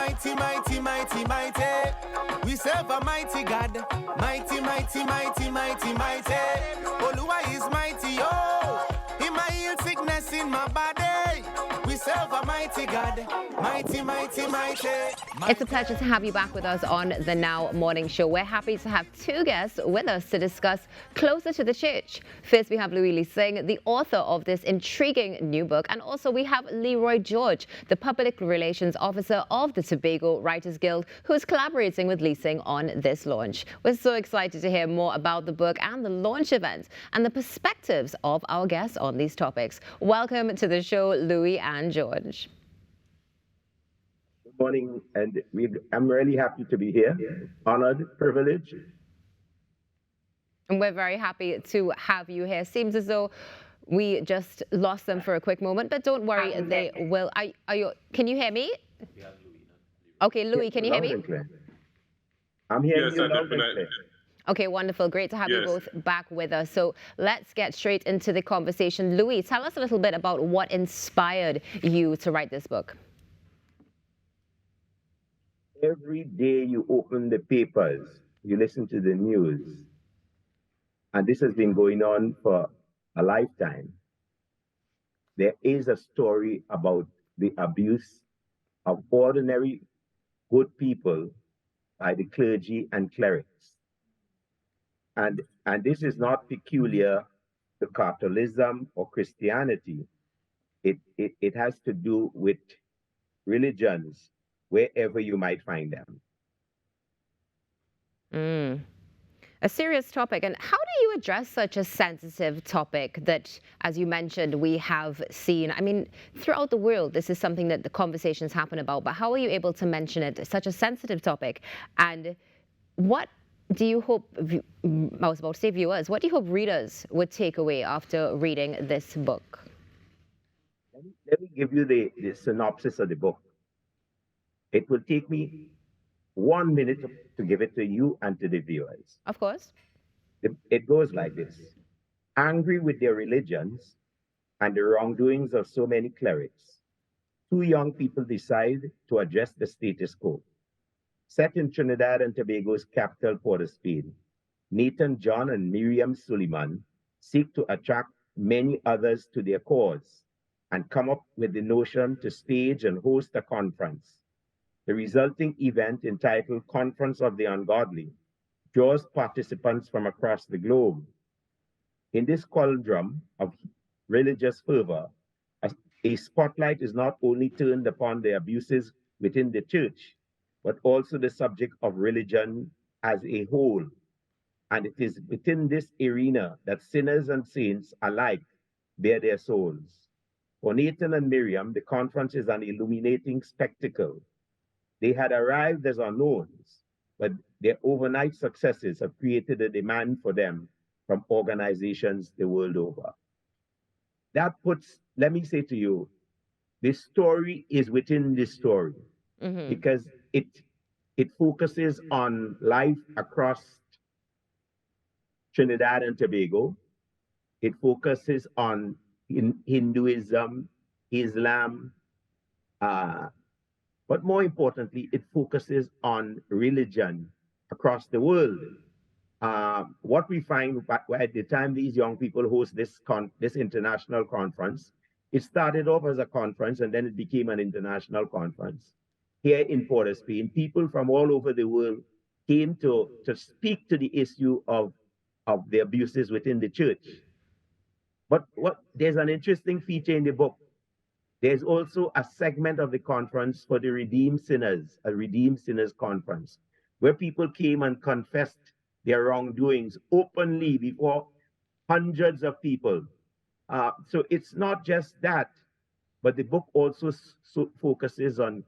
mighty, mighty, mighty, mighty. We serve a mighty God. Mighty, mighty, mighty, mighty, mighty. Oluwa is mighty, oh. He might heal sickness in my body. We serve a mighty God. Mighty, mighty, mighty. It's a pleasure to have you back with us on the Now Morning Show. We're happy to have two guests with us to discuss Closer to the Church. First, we have Louis Singh, the author of this intriguing new book. And also we have Leroy George, the Public Relations Officer of the Tobago Writers Guild, who's collaborating with Lee Singh on this launch. We're so excited to hear more about the book and the launch event and the perspectives of our guests on these topics. Welcome to the show, Louis and George. Good morning, and I'm really happy to be here. Honored, privileged. And we're very happy to have you here. Seems as though we just lost them for a quick moment, but don't worry, they will. Can you hear me? Okay, Louis, can you hear me? I'm hearing Yes, you I loud and definitely. clear. Okay, wonderful. Great to have you Yes. both back with us. So let's get straight into the conversation. Louis, tell us a little bit about what inspired you to write this book. Every day you open the papers, you listen to the news, and this has been going on for a lifetime. There is a story about the abuse of ordinary good people by the clergy and clerics. And this is not peculiar to Catholicism or Christianity. It has to do with religions, wherever you might find them. A serious topic. And how do you address such a sensitive topic that, as you mentioned, we have seen? I mean, throughout the world, this is something that the conversations happen about, but how are you able to mention it, such a sensitive topic? And what do you hope, I was about to say viewers, what do you hope readers would take away after reading this book? Let me give you the synopsis of the book. It will take me 1 minute to give it to you and to the viewers. Of course. It goes like this. Angry with their religions and the wrongdoings of so many clerics, two young people decide to address the status quo. Set in Trinidad and Tobago's capital, Port of Spain, Nathan John and Miriam Suleiman seek to attract many others to their cause and come up with the notion to stage and host a conference. The resulting event, entitled Conference of the Ungodly, draws participants from across the globe. In this cauldron of religious fervor, a spotlight is not only turned upon the abuses within the church, but also the subject of religion as a whole. And it is within this arena that sinners and saints alike bear their souls. For Nathan and Miriam, the conference is an illuminating spectacle. They had arrived as unknowns, but their overnight successes have created a demand for them from organizations the world over. That puts, let me say to you, the story is within the story, because it focuses on life across Trinidad and Tobago. It focuses on Hinduism, Islam, but more importantly, it focuses on religion across the world. What we find at the time these young people host this international conference, it started off as a conference and then it became an international conference. Here in Port of Spain, people from all over the world came to speak to the issue of the abuses within the church. But there's an interesting feature in the book. There's also a segment of the conference for the redeemed sinners, a redeemed sinners conference, where people came and confessed their wrongdoings openly before hundreds of people. So it's not just that, but the book also focuses on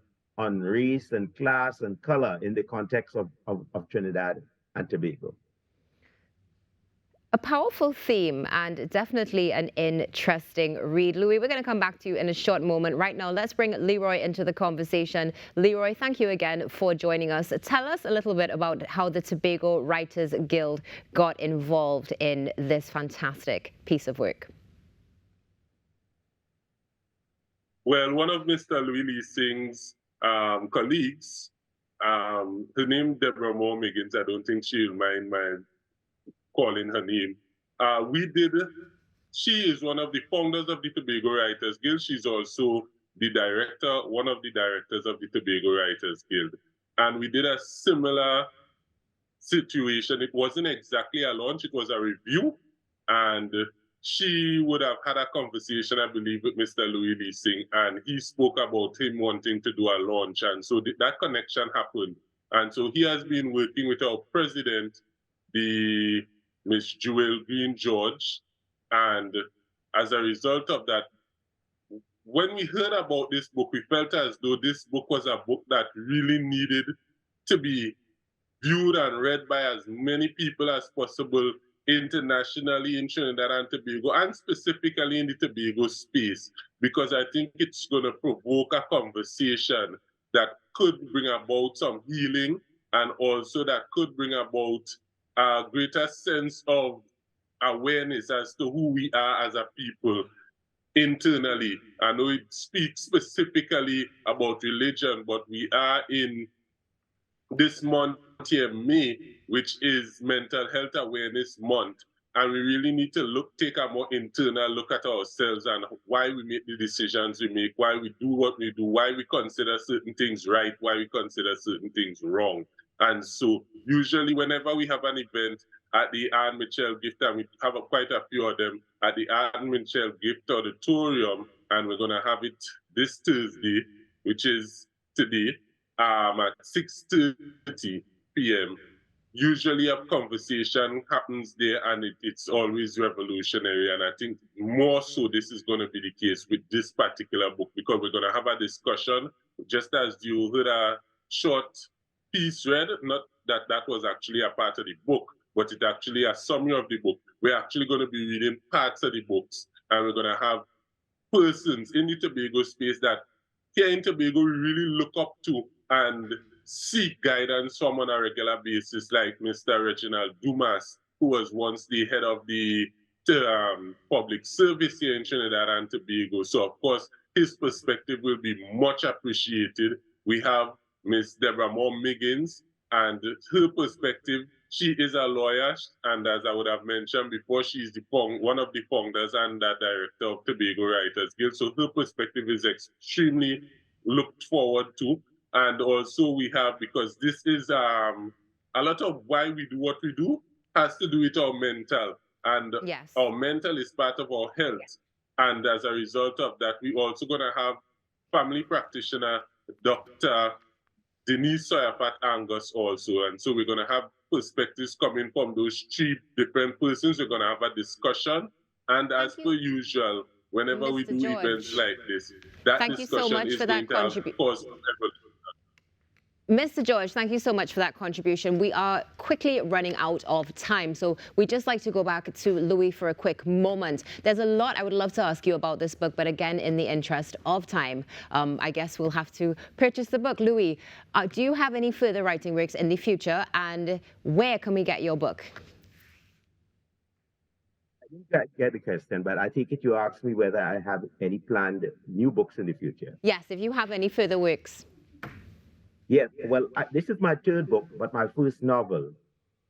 race and class and color in the context of Trinidad and Tobago. A powerful theme and definitely an interesting read. Louis, we're going to come back to you in a short moment. Right now, let's bring Leroy into the conversation. Leroy, thank you again for joining us. Tell us a little bit about how the Tobago Writers Guild got involved in this fantastic piece of work. Well, one of Mr. Louis Singh's colleagues. Her name Deborah Moore Miggins. I don't think she'll mind my calling her name. We did. She is one of the founders of the Tobago Writers Guild. She's also the director, one of the directors of the Tobago Writers Guild. And we did a similar situation. It wasn't exactly a launch, it was a review. And she would have had a conversation, I believe, with Mr. Louis Lee Singh, and he spoke about him wanting to do a launch. And so that connection happened. And so he has been working with our president, the Miss Jewel Green George. And as a result of that, when we heard about this book, we felt as though this book was a book that really needed to be viewed and read by as many people as possible internationally in Trinidad and Tobago, and specifically in the Tobago space, because I think it's going to provoke a conversation that could bring about some healing, and also that could bring about a greater sense of awareness as to who we are as a people internally. I know it speaks specifically about religion, but we are in this month here, May, which is Mental Health Awareness Month. And we really need to take a more internal look at ourselves and why we make the decisions we make, why we do what we do, why we consider certain things right, why we consider certain things wrong. And so usually whenever we have an event at the Anne Mitchell Gift, and we have quite a few of them at the Anne Mitchell Gift Auditorium, and we're gonna have it this Thursday, which is today, at 6:30 p.m. Usually a conversation happens there, and it's always revolutionary. And I think more so this is going to be the case with this particular book, because we're going to have a discussion, just as you heard a short piece read, not that that was actually a part of the book, but it's actually a summary of the book. We're actually going to be reading parts of the books, and we're going to have persons in the Tobago space that here in Tobago we really look up to and seek guidance from on a regular basis, like Mr. Reginald Dumas, who was once the head of the public service here in Trinidad and Tobago. So, of course, his perspective will be much appreciated. We have Miss Deborah Moore Miggins, and her perspective, she is a lawyer, and as I would have mentioned before, she's one of the founders and the director of Tobago Writers Guild. So her perspective is extremely looked forward to. And also we have, because this is a lot of why we do what we do has to do with our mental, and yes, our mental is part of our health. Yes. And as a result of that, we also gonna have family practitioner, Dr. Denise Soyafat Angus also. And so we're gonna have perspectives coming from those three different persons. We're gonna have a discussion. And as per usual, whenever we do events like this, that discussion is going to have cause of evolution. Mr. George, thank you so much for that contribution. We are quickly running out of time, so we'd just like to go back to Louis for a quick moment. There's a lot I would love to ask you about this book, but again, in the interest of time, I guess we'll have to purchase the book. Louis, do you have any further writing works in the future, and where can we get your book? I didn't get the question, but I take it you asked me whether I have any planned new books in the future. Yes, if you have any further works. Yes, well, this is my third book, but my first novel.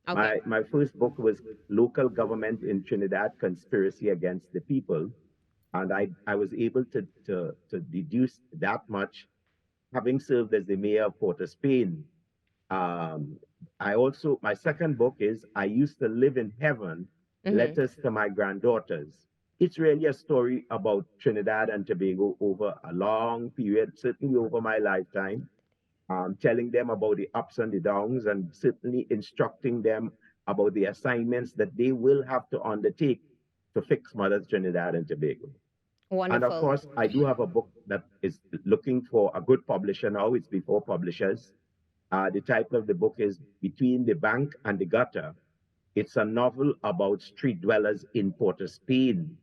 Okay. My first book was Local Government in Trinidad, Conspiracy Against the People. And I was able to deduce that much, having served as the mayor of Port of Spain. My second book is I Used to Live in Heaven, Letters to My Granddaughters. It's really a story about Trinidad and Tobago over a long period, certainly over my lifetime. Telling them about the ups and the downs, and certainly instructing them about the assignments that they will have to undertake to fix Mother Trinidad and Tobago. Wonderful. And of course, I do have a book that is looking for a good publisher now. It's before publishers. The title of the book is Between the Bank and the Gutter. It's a novel about street dwellers in Port of Spain.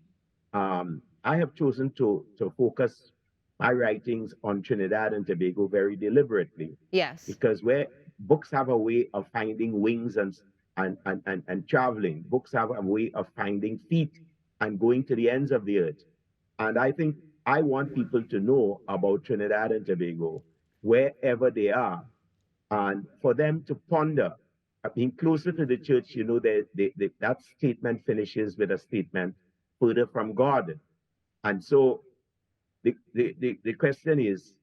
I have chosen to focus my writings on Trinidad and Tobago very deliberately. Yes. Because where books have a way of finding wings and traveling, books have a way of finding feet and going to the ends of the earth. And I think I want people to know about Trinidad and Tobago wherever they are, and for them to ponder. Being closer to the church, you know, that statement finishes with a statement, further from God. And so the question is,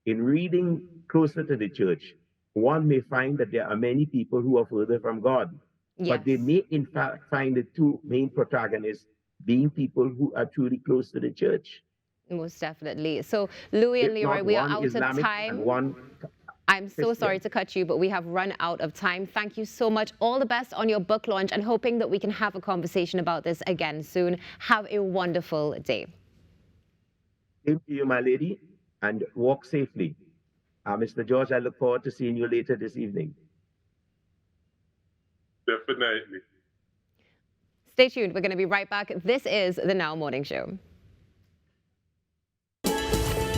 in reading closer to the church, one may find that there are many people who are further from God, Yes. but they may in fact find the two main protagonists being people who are truly close to the church. Most definitely. So, Louis and If Leroy, not, we are one out of Islamic and time. one I'm so sorry Christian. to cut you, but we have run out of time. Thank you so much. All the best on your book launch, and hoping that we can have a conversation about this again soon. Have a wonderful day. Same to you, my lady, and walk safely. Mr. George, I look forward to seeing you later this evening. Definitely. Stay tuned. We're going to be right back. This is the Now Morning Show.